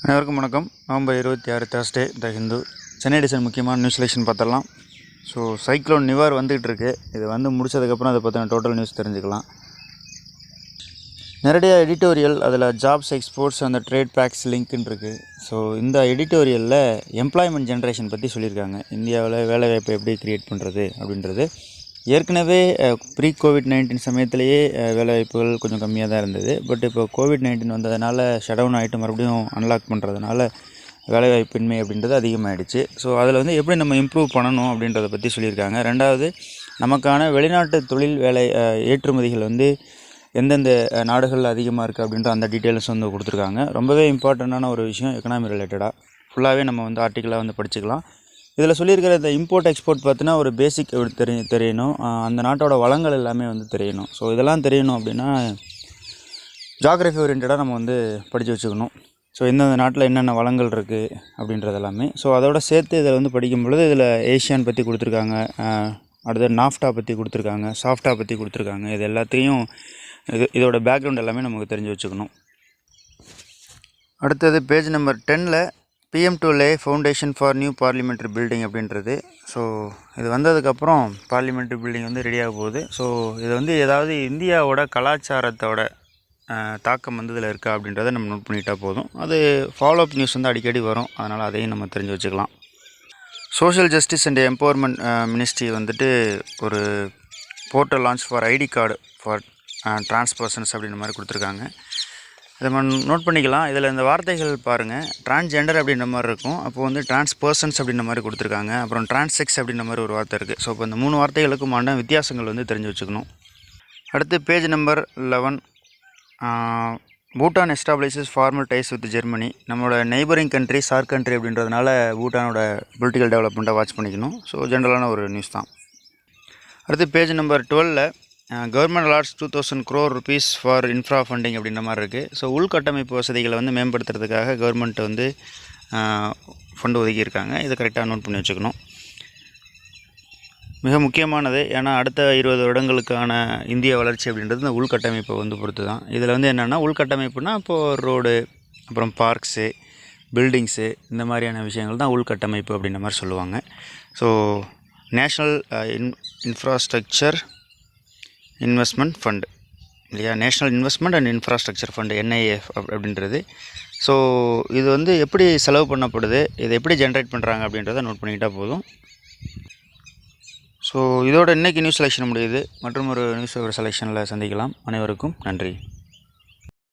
அனைவருக்கும் வணக்கம். November 26 Thursday த Hindu Chennai edition முக்கியமான நியூஸ் செலெக்ஷன் பார்த்துடலாம். ஸோ சைக்ளோன் நிவார் வந்துகிட்டு இருக்கு. இது வந்து முடிச்சதுக்கப்புறம் அதை பற்றின டோட்டல் நியூஸ் தெரிஞ்சுக்கலாம். நேரடியாக எடிட்டோரியல் அதில் ஜாப்ஸ் எக்ஸ்போர்ட்ஸ் அந்த ட்ரேட் பேக்ஸ் லிங்க்னு இருக்குது. ஸோ இந்த எடிட்டோரியலில் எம்ப்ளாய்மெண்ட் ஜென்ரேஷன் பற்றி சொல்லியிருக்காங்க. இந்தியாவில் வேலைவாய்ப்பை எப்படி க்ரியேட் பண்ணுறது அப்படின்றது. ஏற்கனவே ப்ரீ கோவிட்-19 சமயத்திலேயே வேலைவாய்ப்புகள் கொஞ்சம் கம்மியாக தான் இருந்தது. பட் இப்போ கோவிட்-19 வந்ததுனால ஷடவுன் ஆகிட்டு மறுபடியும் அன்லாக் பண்ணுறதுனால வேலைவாய்ப்பின்மை அப்படின்றது அதிகமாகிடுச்சு. ஸோ அதில் வந்து எப்படி நம்ம இம்ப்ரூவ் பண்ணணும் அப்படின்றத பற்றி சொல்லியிருக்காங்க. ரெண்டாவது, நமக்கான வெளிநாட்டு தொழில் வேலை ஏற்றுமதிகள் வந்து எந்தெந்த நாடுகளில் அதிகமாக இருக்குது அப்படின்ற அந்த டீட்டெயில்ஸ் வந்து கொடுத்துருக்காங்க. ரொம்பவே இம்பார்ட்டண்ட்டான ஒரு விஷயம், எக்கனாமி ரிலேட்டடாக ஃபுல்லாகவே நம்ம வந்து ஆர்டிக்கலாக வந்து படிச்சுக்கலாம். இதில் சொல்லியிருக்கிற இந்த இம்போர்ட் எக்ஸ்போர்ட் பார்த்தினா ஒரு பேசிக் தெரியணும். அந்த நாட்டோட வளங்கள் எல்லாமே வந்து தெரியணும். ஸோ இதெல்லாம் தெரியணும் அப்படின்னா ஜாகிரஃபி ஓரியன்டாக நம்ம வந்து படித்து வச்சுக்கணும். ஸோ எந்தெந்த நாட்டில் என்னென்ன வளங்கள் இருக்குது அப்படின்றது எல்லாமே. ஸோ அதோட சேர்த்து இதில் வந்து படிக்கும் பொழுது இதில் ஏஷியான் பற்றி கொடுத்துருக்காங்க, அடுத்து நாஃப்டா பற்றி கொடுத்துருக்காங்க, சாஃப்டா பற்றி கொடுத்துருக்காங்க. இது எல்லாத்தையும் இதோட பேக்ரவுண்ட் எல்லாமே நமக்கு தெரிஞ்சு வச்சுக்கணும். அடுத்தது பேஜ் நம்பர் 10ல் PM to lay foundation for new parliamentary building அப்படின்றது. ஸோ இது வந்ததுக்கப்புறம் பார்லிமெண்ட்ரி பில்டிங் வந்து ரெடியாக போகுது. ஸோ இது வந்து ஏதாவது இந்தியாவோட கலாச்சாரத்தோட தாக்கம் வந்து இதில் இருக்கா அப்படின்றத நம்ம நோட் பண்ணிட்டால் போதும். அது ஃபாலோ அப் நியூஸ் வந்து அடிக்கடி வரும், அதனால் அதையும் நம்ம தெரிஞ்சு வச்சுக்கலாம். Social justice and empowerment ministry வந்துட்டு ஒரு portal launch for ID card for trans persons அப்படின்ற மாதிரி கொடுத்துருக்காங்க. இதை நம்ம நோட் பண்ணிக்கலாம். இதில் இந்த வார்த்தைகள் பாருங்கள், டிரான்ஸ்ஜெண்டர் அப்படின்ற மாதிரி இருக்கும், அப்போது வந்து டிரான்ஸ் பர்சன்ஸ் அப்படின்ற மாதிரி கொடுத்துருக்காங்க, அப்புறம் டிரான்ஸ்செக்ஸ் அப்படின்ற மாதிரி ஒரு வார்த்தை இருக்குது. ஸோ இப்போ இந்த 3 வார்த்தைகளுக்குமான வித்தியாசங்கள் வந்து தெரிஞ்சு வச்சுக்கணும். அடுத்து page number 11, Bhutan establishes formal ties with Germany. நம்மளோட நெய்பரிங் கண்ட்ரி, சார்க் கண்ட்ரி அப்படின்றதுனால பூட்டானோட பொலிட்டிக்கல் டெவலப்மெண்ட்டை வாட்ச் பண்ணிக்கணும். ஸோ ஜென்ரலான ஒரு நியூஸ் தான். அடுத்து பேஜ் நம்பர் 12ல் government allots 2000 crore rupees for infra funding அப்படின்ற மாதிரி இருக்குது. ஸோ உள்கட்டமைப்பு வசதிகளை வந்து மேம்படுத்துறதுக்காக கவர்மெண்ட் வந்து ஃபண்டு ஒதுக்கியிருக்காங்க. இதை கரெக்டாக நோட் பண்ணி வச்சுக்கணும். மிக முக்கியமானது, ஏன்னா அடுத்த 20 வருடங்களுக்கான இந்திய வளர்ச்சி அப்படின்றது இந்த உள்கட்டமைப்பை வந்து பொறுத்து தான். இதில் வந்து என்னென்னா உள்கட்டமைப்புனா இப்போது ரோடு, அப்புறம் பார்க்ஸு, பில்டிங்ஸு, இந்த மாதிரியான விஷயங்கள் தான் உள்கட்டமைப்பு அப்படின்ற மாதிரி சொல்லுவாங்க. So national infrastructure investment fund இல்லையா, national investment and infrastructure fund NIF அப்படின்றது. ஸோ இது வந்து எப்படி செலவு பண்ணப்படுது, இதை எப்படி ஜென்ரேட் பண்ணுறாங்க அப்படின்றத நோட் பண்ணிக்கிட்டால் போதும். ஸோ இதோட இன்றைக்கி நியூஸ் செலெக்ஷன் முடியுது. மற்றும் ஒரு நியூஸ் செலெக்ஷனில் சந்திக்கலாம். அனைவருக்கும் நன்றி.